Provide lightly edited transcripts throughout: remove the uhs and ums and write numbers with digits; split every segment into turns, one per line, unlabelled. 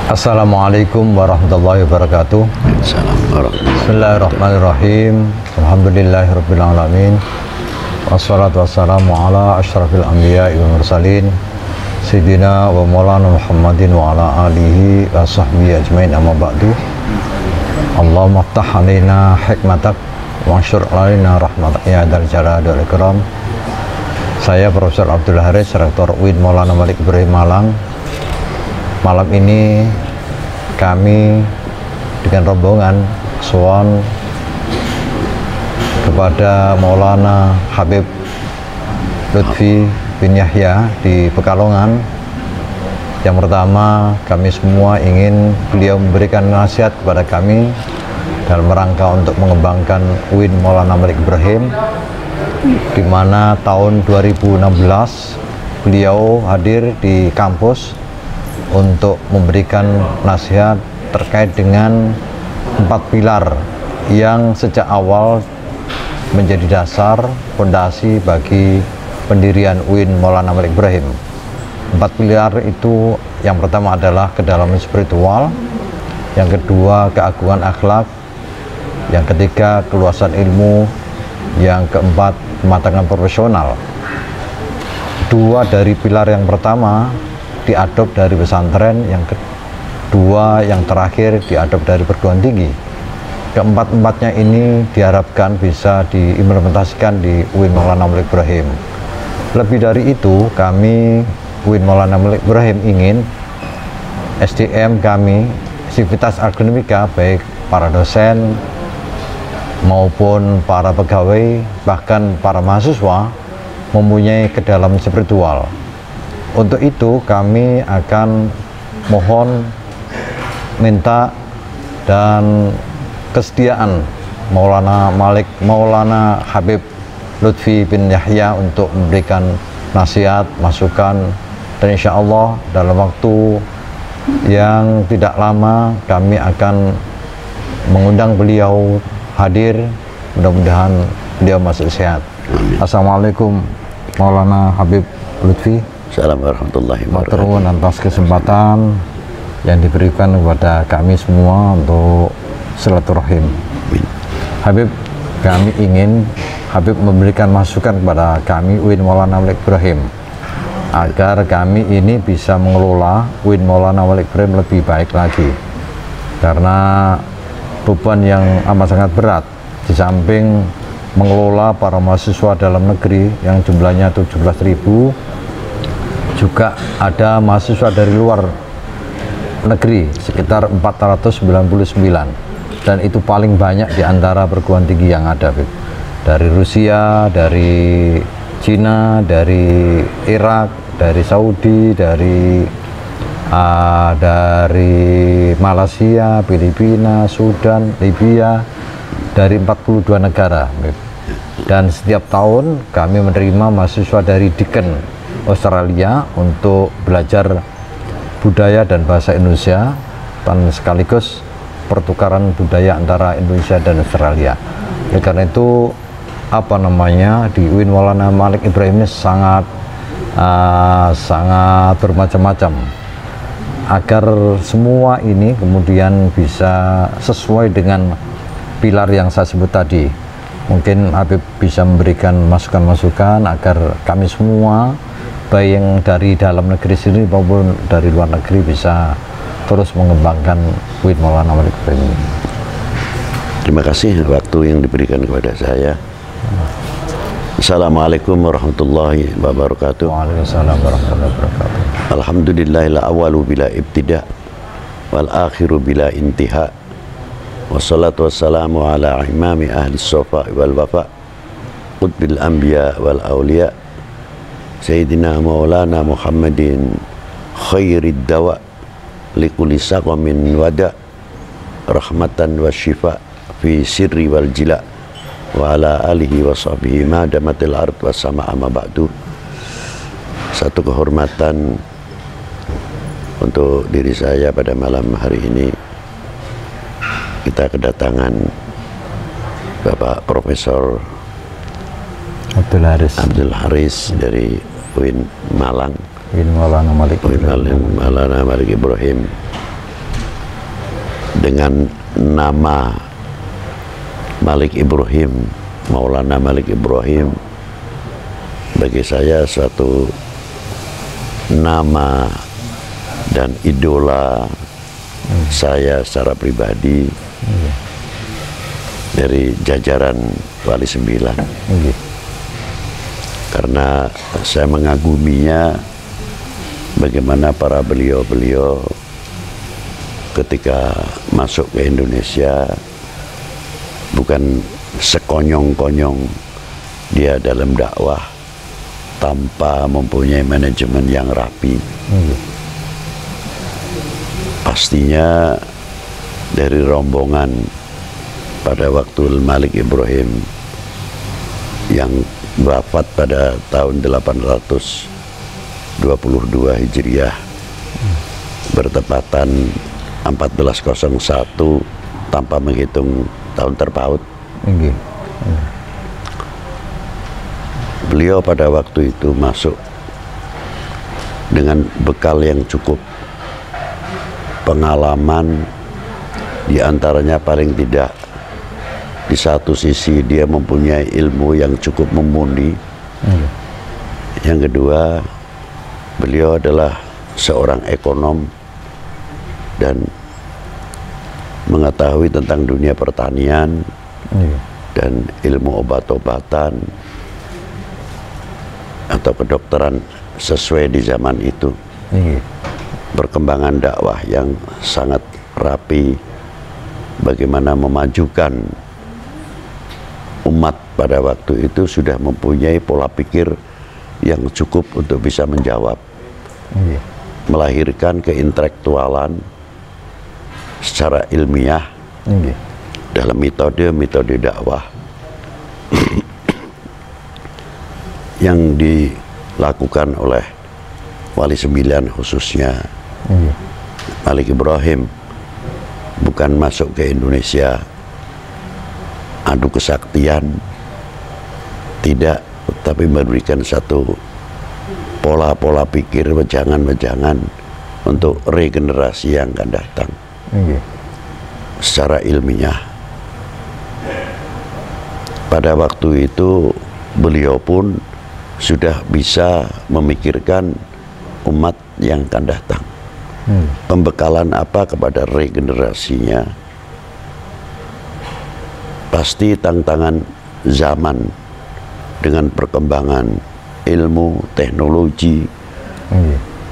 Assalamualaikum warahmatullahi wabarakatuh. Bismillahirrahmanirrahim. Alhamdulillahirabbil alamin. Wassalatu wassalamu ala asyrafil anbiya'i wal mursalin sayyidina wa maulana Muhammadin wa ala alihi wa sahbihi ajmain, amma ba'du. Allahumma ftah alaina hikmatak wa ansyur alaina rahmatak ya dzal jalali wal ikram. Saya Profesor Abdul Haris, Rektor UIN Maulana Malik Ibrahim Malang. Malam ini kami dengan rombongan sowan kepada Maulana Habib Lutfi bin Yahya di Pekalongan. Yang pertama, kami semua ingin beliau memberikan nasihat kepada kami dalam rangka untuk mengembangkan UIN Maulana Malik Ibrahim, di mana tahun 2016 beliau hadir di kampus untuk memberikan nasihat terkait dengan 4 pilar yang sejak awal menjadi dasar fondasi bagi pendirian UIN Maulana Malik Ibrahim. 4 pilar itu, yang pertama adalah kedalaman spiritual, yang kedua keagungan akhlak, yang ketiga keluasan ilmu, yang keempat kematangan profesional. Dua dari pilar yang pertama diadop dari pesantren, yang kedua, yang terakhir diadop dari perguruan tinggi. Keempat-empatnya ini diharapkan bisa diimplementasikan di UIN Maulana Malik Ibrahim. Lebih dari itu, kami UIN Maulana Malik Ibrahim ingin SDM kami, sivitas akademika, baik para dosen maupun para pegawai, bahkan para mahasiswa, mempunyai kedalaman spiritual. Untuk itu kami akan mohon, minta dan kesediaan Maulana Habib Lutfi bin Yahya untuk memberikan nasihat, masukan, dan insya Allah dalam waktu yang tidak lama kami akan mengundang beliau hadir. Mudah-mudahan beliau masih sehat. Assalamualaikum Maulana Habib Lutfi.
Assalamualaikum warahmatullahi wabarakatuh.
Maturun atas kesempatan yang diberikan kepada kami semua untuk silaturahim. Habib, kami ingin Habib memberikan masukan kepada kami UIN Maulana Malik Ibrahim agar kami ini bisa mengelola UIN Maulana Malik Ibrahim lebih baik lagi, karena beban yang amat sangat berat. Di samping mengelola para mahasiswa dalam negeri yang jumlahnya 17.000, juga ada mahasiswa dari luar negeri sekitar 499, dan itu paling banyak di antara perguruan tinggi yang ada, Bib. Dari Rusia, dari Cina, dari Irak, dari Saudi, dari Malaysia, Filipina, Sudan, Libya, dari 42 negara, Bib. Dan setiap tahun kami menerima mahasiswa dari Deakin Australia untuk belajar budaya dan bahasa Indonesia, dan sekaligus pertukaran budaya antara Indonesia dan Australia. Oleh karena itu, di UIN Maulana Malik Ibrahim ini sangat bermacam-macam, agar semua ini kemudian bisa sesuai dengan pilar yang saya sebut tadi. Mungkin Habib bisa memberikan masukan-masukan agar kami semua, baik yang dari dalam negeri sendiri maupun dari luar negeri, bisa terus mengembangkan UIN Maulana Malik Ibrahim ini.
Terima kasih waktu yang diberikan kepada saya. Assalamualaikum warahmatullahi wabarakatuh.
Waalaikumsalam warahmatullahi wabarakatuh.
Alhamdulillahil awwalu bila ibtida wal akhiru bila intiha. Wassalatu wassalamu ala imami ahli sofa wal wafa qutbil anbiya wal awliya Sayyidina Maulana Muhammadin khairid dawa likulli saqamin wada rahmatan wa syifa fi sirri wal jila wa ala alihi wa sahbihi ma damatil ard wa sama amma ba'du. Satu kehormatan untuk diri saya pada malam hari ini, kita kedatangan Bapak Profesor Abdul Haris dari UIN Malang,
UIN Maulana Malik
Ibrahim dengan nama Malik Ibrahim, Maulana Malik Ibrahim, bagi saya suatu nama dan idola saya secara pribadi dari jajaran Wali Sembilan. Karena saya mengaguminya bagaimana para beliau-beliau ketika masuk ke Indonesia bukan sekonyong-konyong dia dalam dakwah tanpa mempunyai manajemen yang rapi. Pastinya dari rombongan pada waktu Malik Ibrahim yang wafat pada tahun 822 Hijriah bertepatan 1401 tanpa menghitung tahun terpaut. Beliau pada waktu itu masuk dengan bekal yang cukup, pengalaman diantaranya paling tidak di satu sisi dia mempunyai ilmu yang cukup mumpuni. Yang kedua, beliau adalah seorang ekonom dan mengetahui tentang dunia pertanian dan ilmu obat-obatan atau kedokteran sesuai di zaman itu. Perkembangan dakwah yang sangat rapi, bagaimana memajukan umat pada waktu itu sudah mempunyai pola pikir yang cukup untuk bisa menjawab, melahirkan keintelektualan secara ilmiah dalam metode dakwah yang dilakukan oleh Wali Sembilan khususnya Malik Ibrahim. Bukan masuk ke Indonesia adu kesaktian, tidak, tapi memberikan satu pola-pola pikir, wejangan-wejangan untuk regenerasi yang akan datang secara ilmiah. Pada waktu itu beliau pun sudah bisa memikirkan umat yang akan datang. Pembekalan apa kepada regenerasinya? Pasti tantangan zaman dengan perkembangan ilmu, teknologi,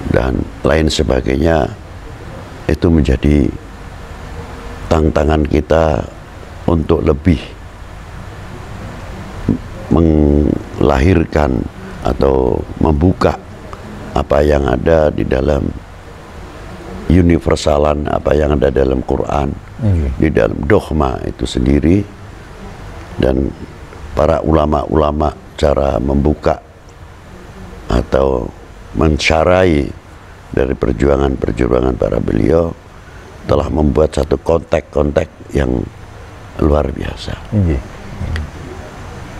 dan lain sebagainya, itu menjadi tantangan kita untuk lebih melahirkan atau membuka apa yang ada di dalam universalan, apa yang ada dalam Quran, di dalam dogma itu sendiri. Dan para ulama-ulama cara membuka atau mencarai dari perjuangan-perjuangan para beliau telah membuat satu kontak-kontak yang luar biasa.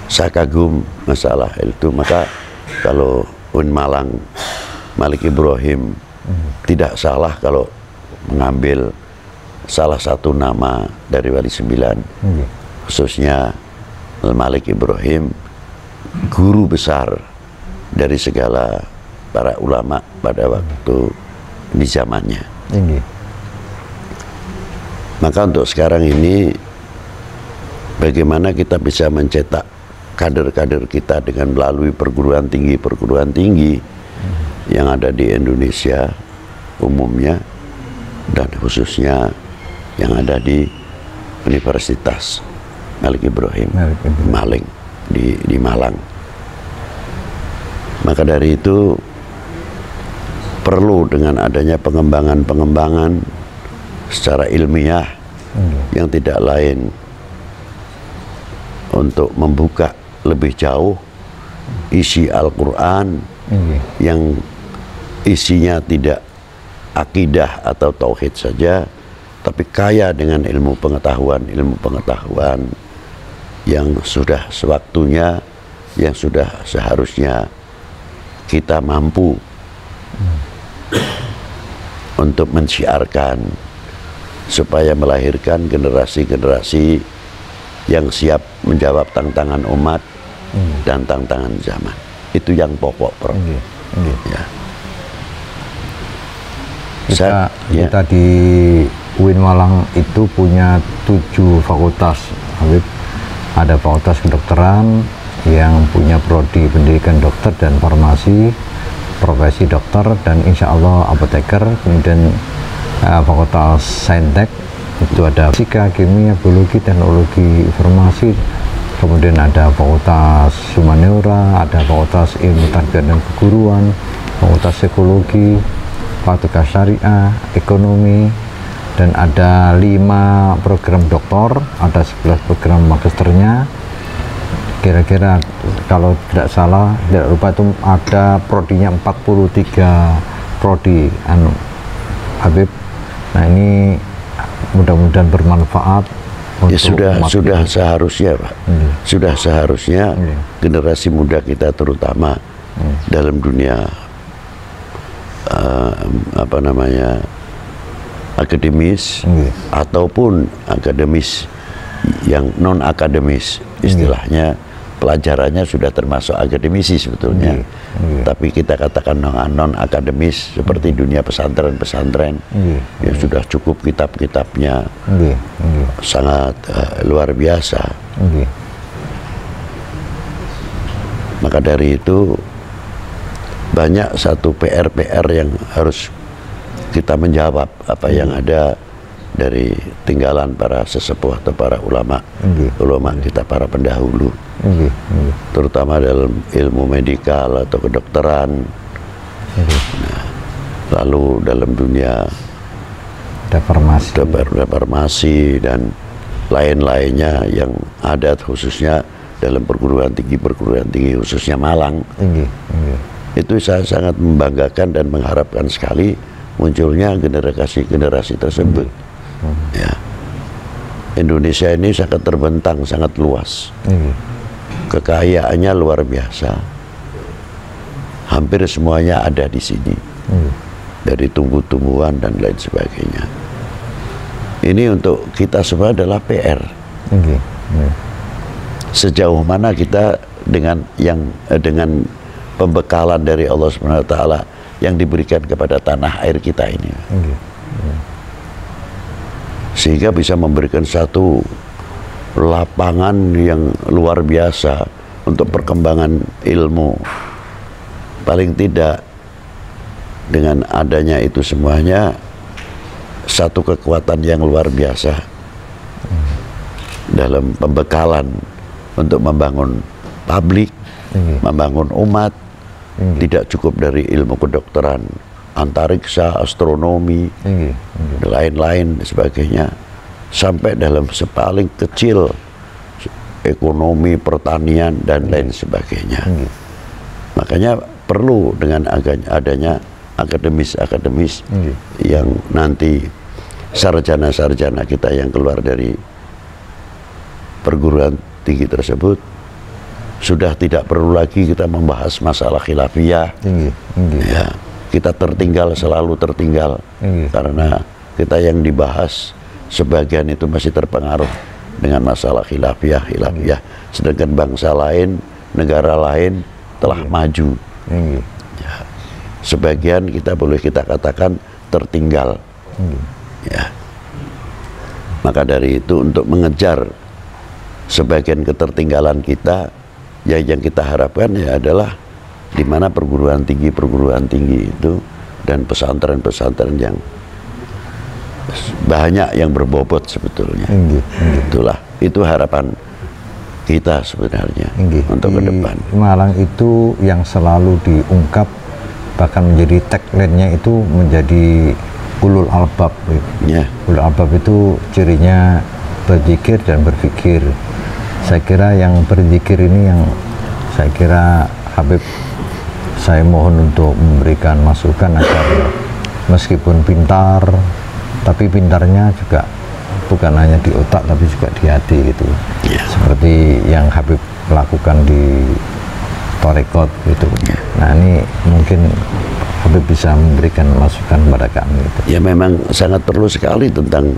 Saya kagum masalah itu. Maka kalau Malang Malik Ibrahim tidak salah kalau mengambil salah satu nama dari Wali Sembilan, khususnya Malik Ibrahim, guru besar dari segala para ulama pada waktu di zamannya. Maka untuk sekarang ini, bagaimana kita bisa mencetak kader-kader kita dengan melalui perguruan tinggi yang ada di Indonesia umumnya dan khususnya yang ada di Universitas Malik Ibrahim Malang di Malang. Maka dari itu perlu dengan adanya pengembangan secara ilmiah yang tidak lain untuk membuka lebih jauh isi Al-Quran yang isinya tidak akidah atau tauhid saja, tapi kaya dengan ilmu pengetahuan yang sudah sewaktunya, yang sudah seharusnya kita mampu untuk mensiarkan supaya melahirkan generasi-generasi yang siap menjawab tantangan umat dan tantangan zaman. Itu yang pokok, Prof. Ya.
Kita di UIN Malang itu punya 7 fakultas, Habib. Ada fakultas kedokteran yang punya prodi pendidikan dokter dan farmasi, profesi dokter, dan insya Allah apoteker. Kemudian fakultas saintek itu ada fisika, kimia, biologi, teknologi informasi. Kemudian ada fakultas humaniora, ada fakultas ilmu tarbiyah dan keguruan, fakultas psikologi, fakultas syariah, ekonomi, dan ada 5 program doktor, ada 11 program magisternya. Kira-kira kalau tidak salah, tidak lupa itu ada prodinya 43 prodi, Habib. Nah ini mudah-mudahan bermanfaat.
Ya, sudah seharusnya, Pak. Sudah seharusnya generasi muda kita terutama dalam dunia akademis ataupun akademis yang non akademis, istilahnya pelajarannya sudah termasuk akademisi sebetulnya, tapi kita katakan non akademis seperti dunia pesantren-pesantren yang sudah cukup kitab-kitabnya sangat luar biasa. Maka dari itu banyak satu PR yang harus kita menjawab apa yang ada dari tinggalan para sesepuh atau para ulama kita, para pendahulu, terutama dalam ilmu medikal atau kedokteran. Nah, lalu dalam dunia farmasi dan lain-lainnya yang ada, khususnya dalam perguruan tinggi khususnya Malang. Itu saya sangat membanggakan dan mengharapkan sekali munculnya generasi tersebut. Ya, Indonesia ini sangat terbentang, sangat luas, kekayaannya luar biasa, hampir semuanya ada di sini, dari tumbuh-tumbuhan dan lain sebagainya. Ini untuk kita semua adalah PR. Sejauh mana kita dengan pembekalan dari Allah SWT yang diberikan kepada tanah air kita ini, sehingga bisa memberikan satu lapangan yang luar biasa untuk perkembangan ilmu. Paling tidak dengan adanya itu semuanya, satu kekuatan yang luar biasa dalam pembekalan untuk membangun publik, membangun umat. Tidak cukup dari ilmu kedokteran, antariksa, astronomi, lain-lain sebagainya, sampai dalam sepaling kecil ekonomi, pertanian, dan lain sebagainya. Makanya perlu dengan adanya akademis yang nanti sarjana-sarjana kita yang keluar dari perguruan tinggi tersebut sudah tidak perlu lagi kita membahas masalah khilafiyah. Ya, kita selalu tertinggal, karena kita yang dibahas sebagian itu masih terpengaruh dengan masalah khilafiyah. Sedangkan bangsa lain, negara lain telah maju. Ya, sebagian kita boleh kita katakan tertinggal. Ya, maka dari itu untuk mengejar sebagian ketertinggalan kita, ya yang kita harapkan ya adalah di mana perguruan tinggi itu dan pesantren-pesantren yang banyak yang berbobot sebetulnya. Itu harapan kita sebenarnya untuk ke depan.
Malang itu yang selalu diungkap, bahkan menjadi tagline-nya itu menjadi ulul albab. Ulul albab itu cirinya berzikir dan berpikir. Saya kira yang berzikir ini yang saya kira Habib, saya mohon untuk memberikan masukan agar meskipun pintar, tapi pintarnya juga bukan hanya di otak tapi juga di hati gitu. Seperti yang Habib lakukan di Thariqat gitu. Nah ini mungkin Habib bisa memberikan masukan kepada kami gitu.
Ya memang sangat perlu sekali tentang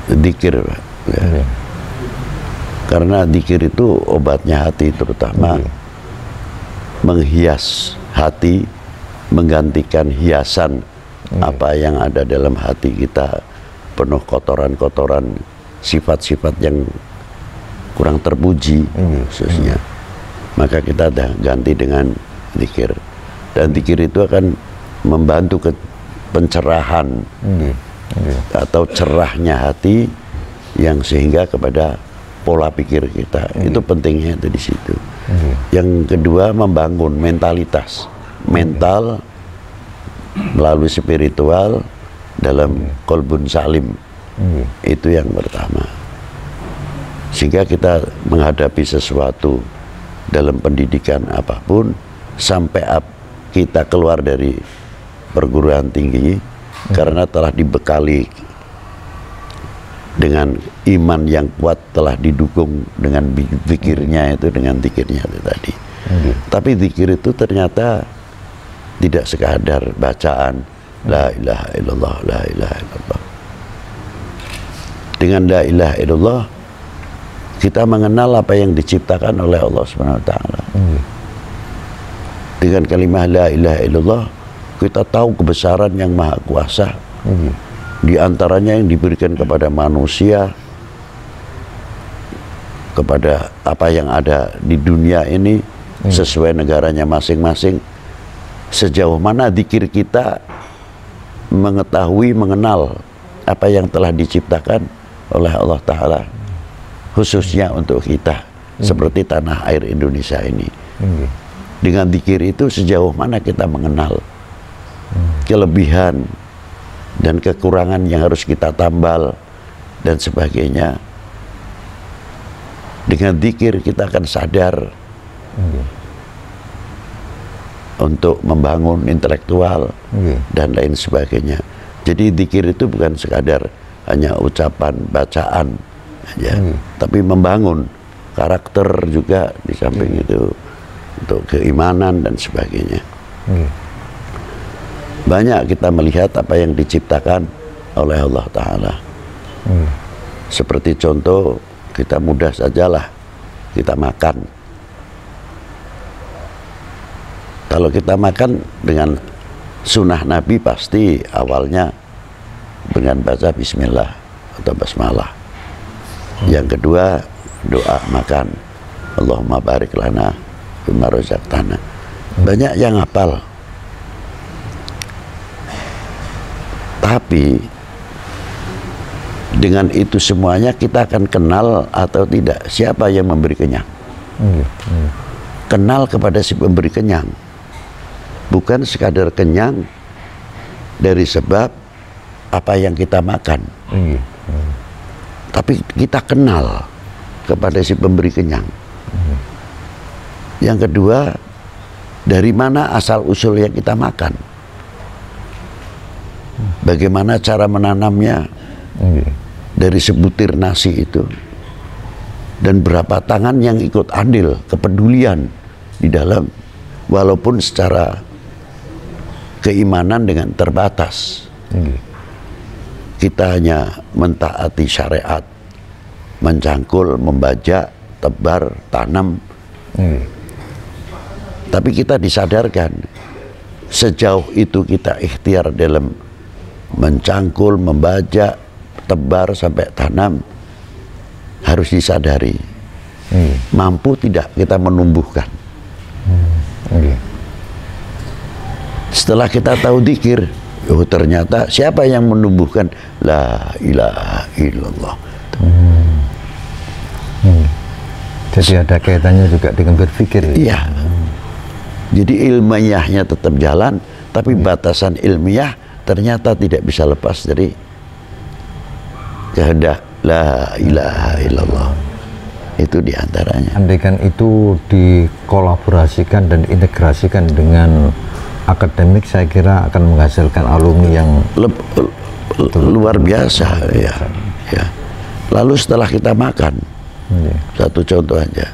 dzikir, Pak. Ya. Karena dzikir itu obatnya hati, terutama menghias hati, menggantikan hiasan apa yang ada dalam hati kita, penuh kotoran-kotoran, sifat-sifat yang kurang terpuji khususnya. Maka kita ganti dengan dzikir, dan dzikir itu akan membantu ke pencerahan atau cerahnya hati, yang sehingga kepada pola pikir kita. Itu pentingnya itu di situ. Yang kedua, membangun mentalitas, mental melalui spiritual dalam kolbun salim. Itu yang pertama. Sehingga kita menghadapi sesuatu dalam pendidikan apapun, sampai kita keluar dari perguruan tinggi, karena telah dibekali dengan iman yang kuat, telah didukung dengan zikirnya itu, dengan zikirnya itu tadi. Tapi zikir itu ternyata tidak sekadar bacaan la ilaha illallah, la ilaha illallah. Dengan la ilaha illallah kita mengenal apa yang diciptakan oleh Allah Subhanahu wa taala. Dengan kalimat la ilaha illallah kita tahu kebesaran yang maha kuasa. Di antaranya yang diberikan kepada manusia, kepada apa yang ada di dunia ini, sesuai negaranya masing-masing. Sejauh mana zikir kita mengetahui, mengenal apa yang telah diciptakan oleh Allah Ta'ala, khususnya untuk kita, seperti tanah air Indonesia ini. Dengan zikir itu sejauh mana kita mengenal kelebihan dan kekurangan yang harus kita tambal dan sebagainya. Dengan zikir kita akan sadar untuk membangun intelektual dan lain sebagainya. Jadi zikir itu bukan sekadar hanya ucapan, bacaan aja, tapi membangun karakter juga di samping itu, untuk keimanan dan sebagainya. Banyak kita melihat apa yang diciptakan oleh Allah Ta'ala. Seperti contoh, kita mudah sajalah kita makan. Kalau kita makan dengan sunnah Nabi, pasti awalnya dengan baca bismillah atau basmalah. Yang kedua, doa makan, Allahumma barik lana bima razaqtana. Banyak yang hafal. Tapi dengan itu semuanya kita akan kenal atau tidak siapa yang memberi kenyang. Kenal kepada si pemberi kenyang, bukan sekadar kenyang dari sebab apa yang kita makan, tapi kita kenal kepada si pemberi kenyang. Yang kedua, dari mana asal usul yang kita makan, bagaimana cara menanamnya dari sebutir nasi itu, dan berapa tangan yang ikut andil, kepedulian di dalam, walaupun secara keimanan dengan terbatas. Kita hanya mentaati syariat, mencangkul, membajak, tebar, tanam. Tapi kita disadarkan, sejauh itu kita ikhtiar dalam mencangkul, membajak, tebar sampai tanam, harus disadari mampu tidak kita menumbuhkan. Setelah kita tahu dzikir, oh ternyata siapa yang menumbuhkan la ilaha illallah.
Jadi ada kaitannya juga dengan berpikir.
Iya. Jadi ilmiahnya tetap jalan, tapi batasan ilmiah ternyata tidak bisa lepas dari kehendak la ilaha illallah. Itu diantaranya.
Andaikan itu dikolaborasikan dan integrasikan dengan akademik, saya kira akan menghasilkan alumni yang
luar biasa. Ya. Ya. Lalu setelah kita makan, satu contoh aja,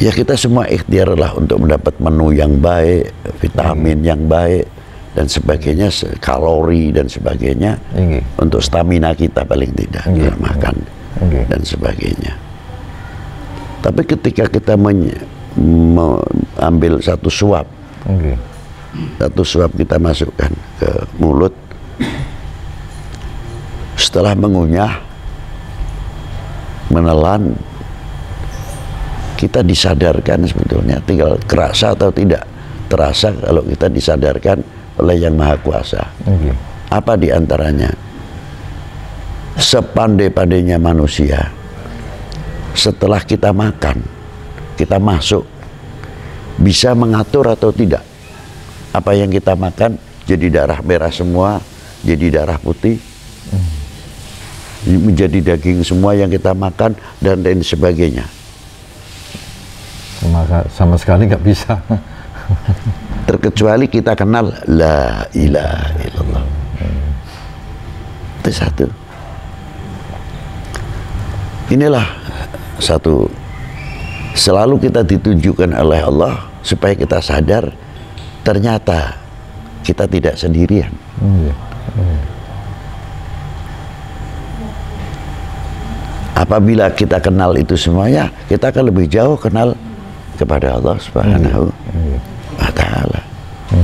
Ya kita semua ikhtiar lah untuk mendapat menu yang baik, vitamin yang baik dan sebagainya, kalori dan sebagainya, untuk stamina kita paling tidak makan dan sebagainya. Tapi ketika kita mengambil satu suap, kita masukkan ke mulut, setelah mengunyah, menelan, kita disadarkan sebetulnya, tinggal kerasa atau tidak terasa kalau kita disadarkan oleh Yang Maha Kuasa. Apa diantaranya? Sepandai-pandainya manusia, setelah kita makan, kita masuk, bisa mengatur atau tidak apa yang kita makan jadi darah merah semua, jadi darah putih, menjadi daging semua yang kita makan dan lain sebagainya.
Sama sekali nggak bisa.
Terkecuali kita kenal la ilaha illallah. Itu satu. Inilah satu, selalu kita ditunjukkan oleh Allah supaya kita sadar ternyata kita tidak sendirian. Apabila kita kenal itu semuanya, kita akan lebih jauh kenal kepada Allah Subhanahu wa Ta'ala.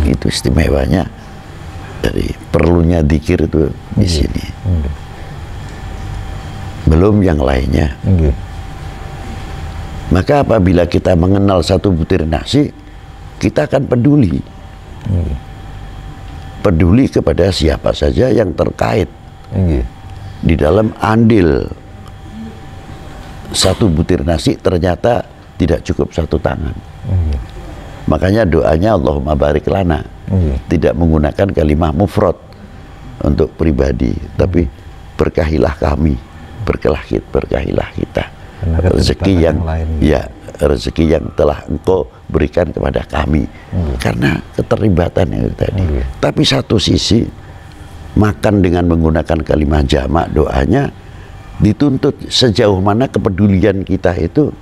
Itu istimewanya dari perlunya dzikir itu di sini. Belum yang lainnya. Maka apabila kita mengenal satu butir nasi, kita akan peduli. Peduli kepada siapa saja yang terkait di dalam andil satu butir nasi, ternyata tidak cukup satu tangan. Makanya doanya Allahumma barik lana, tidak menggunakan kalimat mufrad untuk pribadi, tapi berkahilah kami, berkahilah kita. Rezeki yang rezeki yang telah Engkau berikan kepada kami, karena keterlibatan itu tadi. Tapi satu sisi, makan dengan menggunakan kalimat jamak, doanya dituntut sejauh mana kepedulian kita itu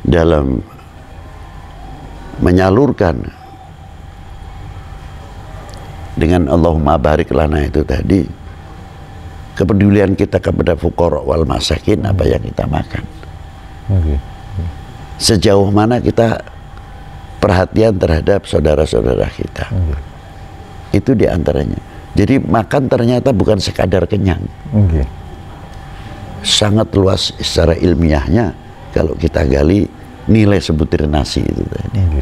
dalam menyalurkan dengan Allahumma barik lana itu tadi, kepedulian kita kepada fuqara wal masakin, apa yang kita makan. Sejauh mana kita perhatian terhadap saudara-saudara kita. Itu diantaranya. Jadi makan ternyata bukan sekadar kenyang. Sangat luas secara ilmiahnya kalau kita gali nilai sebutir nasi itu tadi.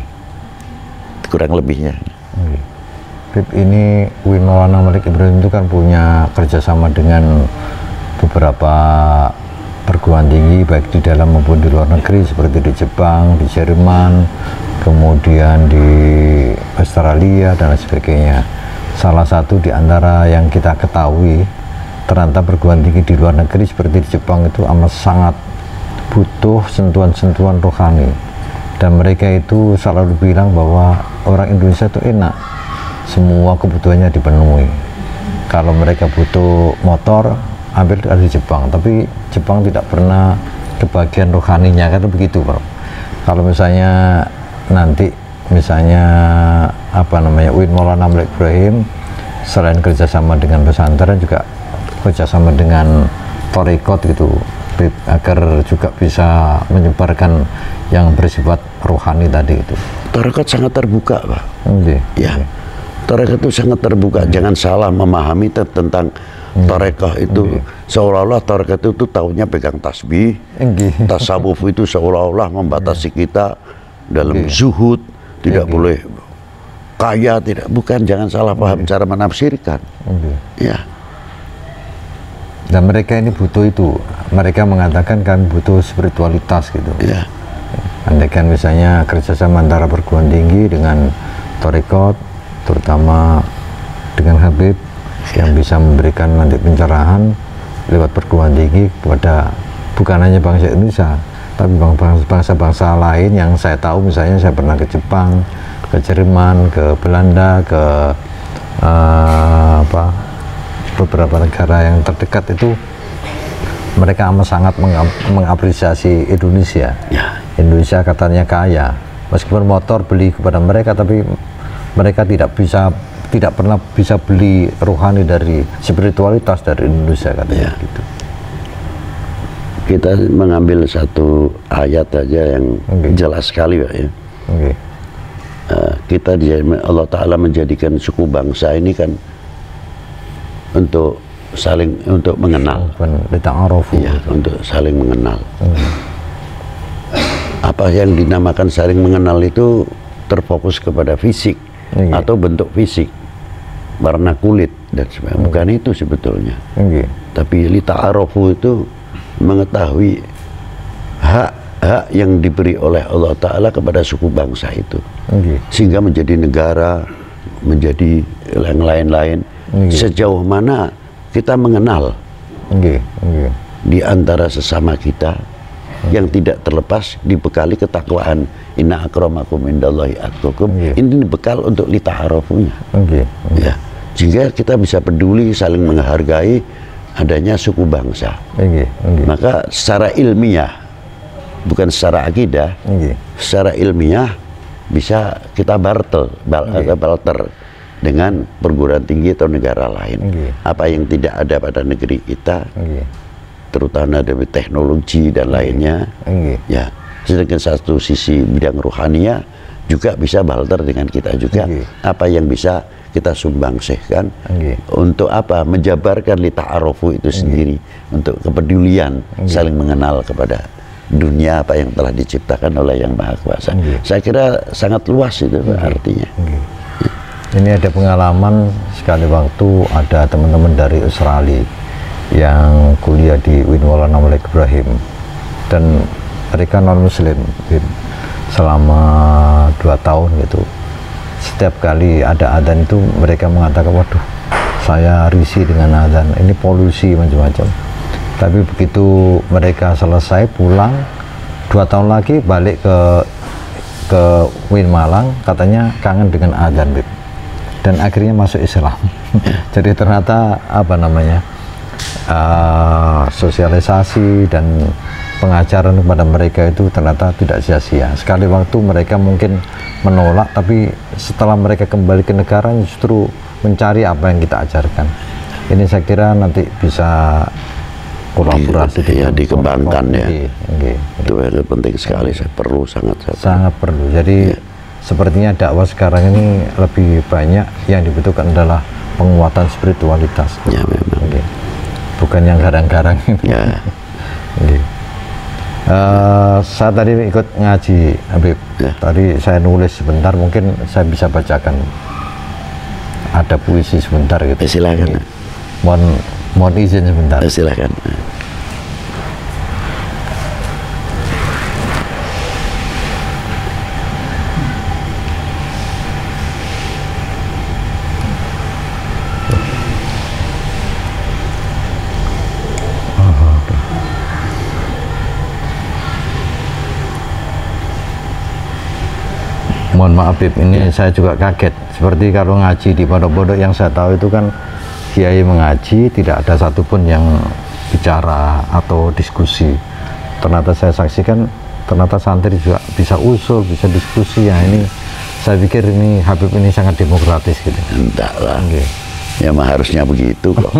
Kurang lebihnya.
Ini UIN Maulana Malik Ibrahim itu kan punya kerjasama dengan beberapa perguruan tinggi baik di dalam maupun di luar negeri, seperti di Jepang, di Jerman, kemudian di Australia dan lain sebagainya. Salah satu di antara yang kita ketahui, ternyata perguruan tinggi di luar negeri seperti di Jepang itu amat sangat butuh sentuhan-sentuhan rohani, dan mereka itu selalu bilang bahwa orang Indonesia itu enak, semua kebutuhannya dipenuhi. Kalau mereka butuh motor, ambil dari Jepang, tapi Jepang tidak pernah kebagian rohaninya, kan begitu, Bro. Kalau misalnya nanti UIN Maulana Malik Ibrahim selain kerjasama dengan pesantren juga kerjasama dengan Thariqat gitu, agar juga bisa menyebarkan yang bersifat rohani tadi itu.
Thariqat sangat terbuka, Pak. Ya, Thariqat itu sangat terbuka. Jangan salah memahami tentang Thariqah itu, seolah-olah Thariqat itu tahunya pegang tasbih. Tasawuf itu seolah-olah membatasi kita dalam zuhud, tidak boleh kaya, tidak, bukan, jangan salah paham cara menafsirkan. Ya.
Dan mereka ini butuh itu, mereka mengatakan kan butuh spiritualitas gitu.
Ya.
Andaikan misalnya kerjasama antara perguruan tinggi dengan Thariqat, terutama dengan Habib yang bisa memberikan nanti pencerahan lewat perguruan tinggi kepada bukan hanya bangsa Indonesia, tapi bangsa-bangsa lain yang saya tahu. Misalnya saya pernah ke Jepang, ke Jerman, ke Belanda, ke beberapa negara yang terdekat itu, mereka amat sangat mengapresiasi Indonesia. Indonesia katanya kaya, meskipun motor beli kepada mereka, tapi mereka tidak pernah bisa beli rohani dari spiritualitas dari Indonesia katanya. Gitu.
Kita mengambil satu ayat aja yang jelas sekali, Pak, ya. Kita Allah Ta'ala menjadikan suku bangsa ini kan untuk mengenal, ya, untuk saling mengenal. Apa yang dinamakan saling mengenal itu terfokus kepada fisik atau bentuk fisik, warna kulit dan sebagainya. Bukan itu sebetulnya. Tapi lita'arofu itu mengetahui hak yang diberi oleh Allah Ta'ala kepada suku bangsa itu, sehingga menjadi negara, menjadi yang lain-lain. Sejauh mana kita mengenal di antara sesama kita, yang tidak terlepas dibekali ketakwaan. Inna akramakum indallahi atqakum. Ini bekal untuk lita'arofunya. Ya, sehingga kita bisa peduli, saling menghargai adanya suku bangsa. Maka secara ilmiah, bukan secara akidah, secara ilmiah bisa kita barter dengan perguruan tinggi atau negara lain. Apa yang tidak ada pada negeri kita, terutama dari teknologi dan lainnya, ya. Sedangkan satu sisi bidang rohania juga bisa barter dengan kita juga. Apa yang bisa kita sumbangsihkan untuk apa? Menjabarkan lita'arofu itu sendiri, untuk kepedulian, saling mengenal kepada dunia apa yang telah diciptakan oleh Yang Maha Kuasa. Saya kira sangat luas itu artinya.
Ini ada pengalaman sekali waktu ada teman-teman dari Australia yang kuliah di UIN Maulana Malik Ibrahim, dan mereka non muslim selama 2 tahun gitu. Setiap kali ada adzan itu mereka mengatakan, waduh, saya risih dengan adzan, ini polusi macam-macam. Tapi begitu mereka selesai pulang 2 tahun lagi balik ke UIN Malang, katanya kangen dengan adzan, dan akhirnya masuk Islam. Jadi ternyata apa namanya, sosialisasi dan pengajaran kepada mereka itu ternyata tidak sia-sia. Sekali waktu mereka mungkin menolak, tapi setelah mereka kembali ke negara justru mencari apa yang kita ajarkan. Ini saya kira nanti bisa kolaborasi,
ya, dikembangkan ya. Itu penting sekali, sangat perlu.
Jadi sepertinya dakwah sekarang ini lebih banyak yang dibutuhkan adalah penguatan spiritualitas.
Ya, memang.
Bukan yang garang-garang.
Ya.
Saya tadi ikut ngaji, Habib. Tadi saya nulis sebentar, mungkin saya bisa bacakan. Ada puisi sebentar gitu.
Silakan.
Mohon izin sebentar.
Silakan.
Mohon maaf, Bib, ini saya juga kaget. Seperti kalau ngaji di pondok-pondok yang saya tahu itu kan kiai mengaji, tidak ada satupun yang bicara atau diskusi. Ternyata saya saksikan, ternyata santri juga bisa usul, bisa diskusi. Ya, ini saya pikir ini Habib ini sangat demokratis gitu.
Enggak lah. Ya mah harusnya begitu kok.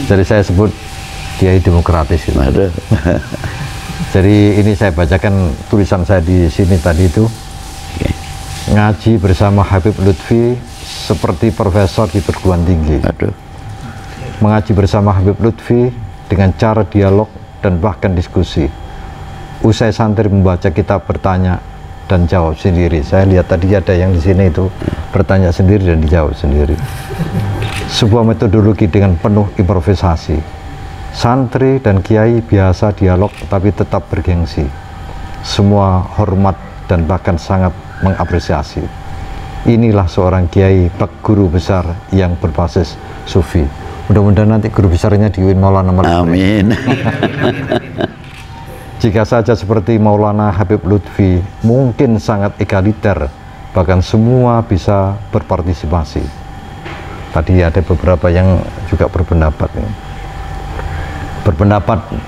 Jadi saya sebut kiai demokratis gitu. Jadi ini saya bacakan tulisan saya di sini tadi itu. Ngaji bersama Habib Lutfi seperti profesor di perguruan tinggi. Mengaji bersama Habib Lutfi dengan cara dialog dan bahkan diskusi. Usai santri membaca kitab, bertanya dan jawab sendiri. Saya lihat tadi ada yang di sini itu bertanya sendiri dan dijawab sendiri. Sebuah metodologi dengan penuh improvisasi. Santri dan kiai biasa dialog tapi tetap bergengsi. Semua hormat dan bahkan sangat mengapresiasi. Inilah seorang kiai bak guru besar yang berbasis sufi. Mudah-mudahan nanti guru besarnya di UIN Maulana Malik.
Amin.
Jika saja seperti Maulana Habib Lutfi, mungkin sangat egaliter, bahkan semua bisa berpartisipasi. Tadi ada beberapa yang juga berpendapat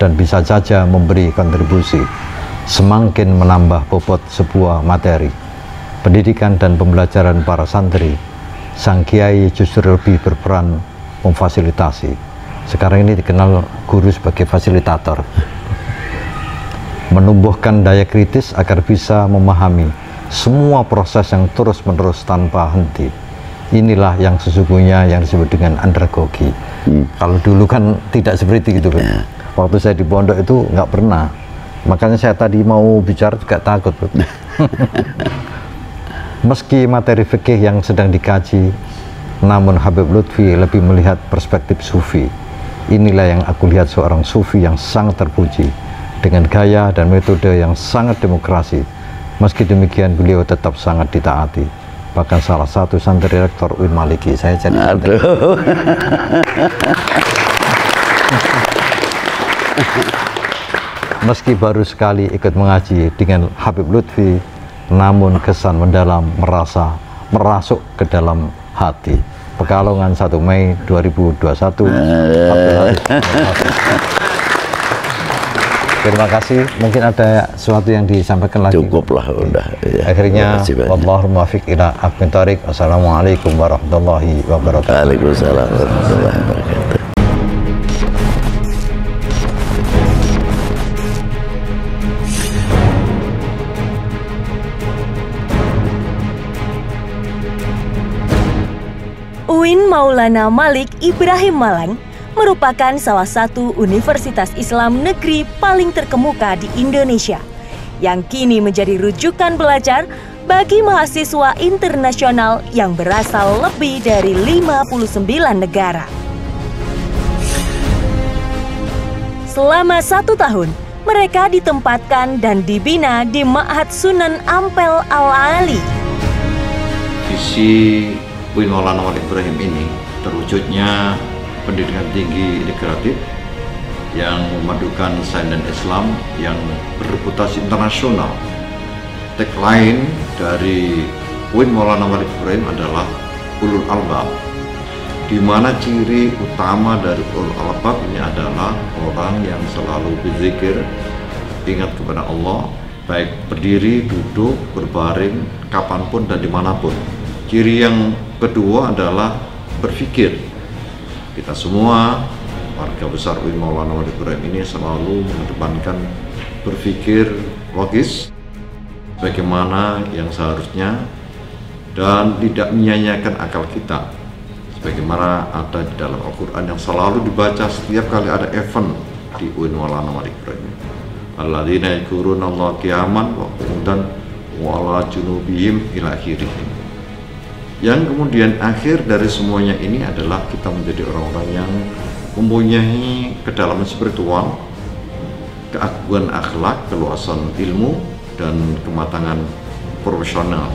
dan bisa saja memberi kontribusi. semakin menambah bobot sebuah materi. Pendidikan dan pembelajaran para santri, sang kiai justru lebih berperan memfasilitasi. Sekarang ini dikenal guru sebagai fasilitator. Menumbuhkan daya kritis agar bisa memahami semua proses yang terus-menerus tanpa henti. Inilah yang sesungguhnya yang disebut dengan andragogi. Kalau dulu kan tidak seperti itu, Beb. Waktu saya di pondok itu nggak pernah. Makanya saya tadi mau bicara juga takut, Beb. Meski materi fikih yang sedang dikaji, namun Habib Lutfi lebih melihat perspektif sufi. Inilah yang aku lihat seorang sufi yang sangat terpuji, dengan gaya dan metode yang sangat demokrasi. Meski demikian beliau tetap sangat ditaati. Bahkan salah satu santri rektor UIN Maliki. Saya jadi meski baru sekali ikut mengaji dengan Habib Lutfi, namun kesan mendalam merasuk ke dalam hati. Pekalongan 1 Mei 2021. Terima kasih. Mungkin ada sesuatu yang disampaikan lagi.
Cukuplah udah. Ya.
Akhirnya, wallahul muwaffiq ila aqwamit thoriq. Wassalamualaikum warahmatullahi wabarakatuh.
Waalaikumsalam warahmatullahi wabarakatuh.
UIN Maulana Malik Ibrahim Malang merupakan salah satu universitas Islam negeri paling terkemuka di Indonesia, yang kini menjadi rujukan belajar bagi mahasiswa internasional yang berasal lebih dari 59 negara. Selama 1 tahun, mereka ditempatkan dan dibina di Ma'had Sunan Ampel Al-Ali.
Visi UIN Maulana Malik Ibrahim ini terwujudnya pendidikan tinggi integratif yang memadukan sains dan Islam yang berreputasi internasional. Tagline dari UIN Maulana Malik Ibrahim adalah Ulul Albab, di mana ciri utama dari Ulul Albab ini adalah orang yang selalu berzikir, ingat kepada Allah, baik berdiri, duduk, berbaring, kapanpun dan dimanapun. Ciri yang kedua adalah berpikir. Kita semua warga besar UIN Maulana Malik Ibrahim ini selalu mengedepankan berpikir logis bagaimana yang seharusnya dan tidak menyanyiakan akal kita, sebagaimana ada di dalam Al-Quran yang selalu dibaca setiap kali ada event di UIN Maulana Malik Ibrahim. Alladzina yadhkuruna Allah qiyaman wa qu'udan wa ala junubihim ila akhirih. Yang kemudian akhir dari semuanya ini adalah kita menjadi orang-orang yang mempunyai kedalaman spiritual, keagungan akhlak, keluasan ilmu, dan kematangan profesional.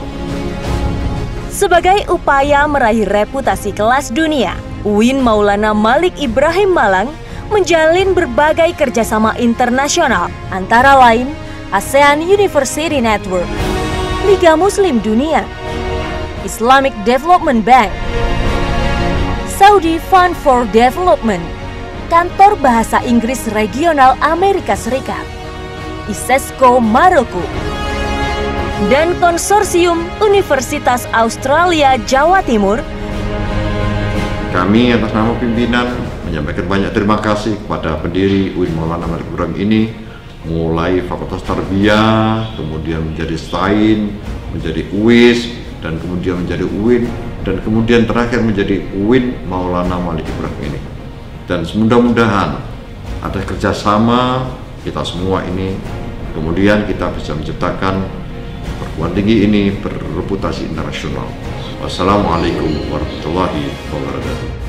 Sebagai upaya meraih reputasi kelas dunia, UIN Maulana Malik Ibrahim Malang menjalin berbagai kerjasama internasional, antara lain ASEAN University Network, Liga Muslim Dunia, Islamic Development Bank, Saudi Fund for Development, Kantor Bahasa Inggris Regional Amerika Serikat, ISESCO Maroko, dan Konsorsium Universitas Australia Jawa Timur.
Kami atas nama pimpinan menyampaikan banyak terima kasih kepada pendiri UIN Maulana Malik Ibrahim ini, mulai Fakultas Tarbiyah, kemudian menjadi STAIN, menjadi UIS, dan kemudian menjadi UIN, dan kemudian terakhir menjadi UIN Maulana Malik Ibrahim ini. Dan mudah-mudahan ada kerjasama kita semua ini, kemudian kita bisa menciptakan perguruan tinggi ini berreputasi internasional. Wassalamualaikum warahmatullahi wabarakatuh.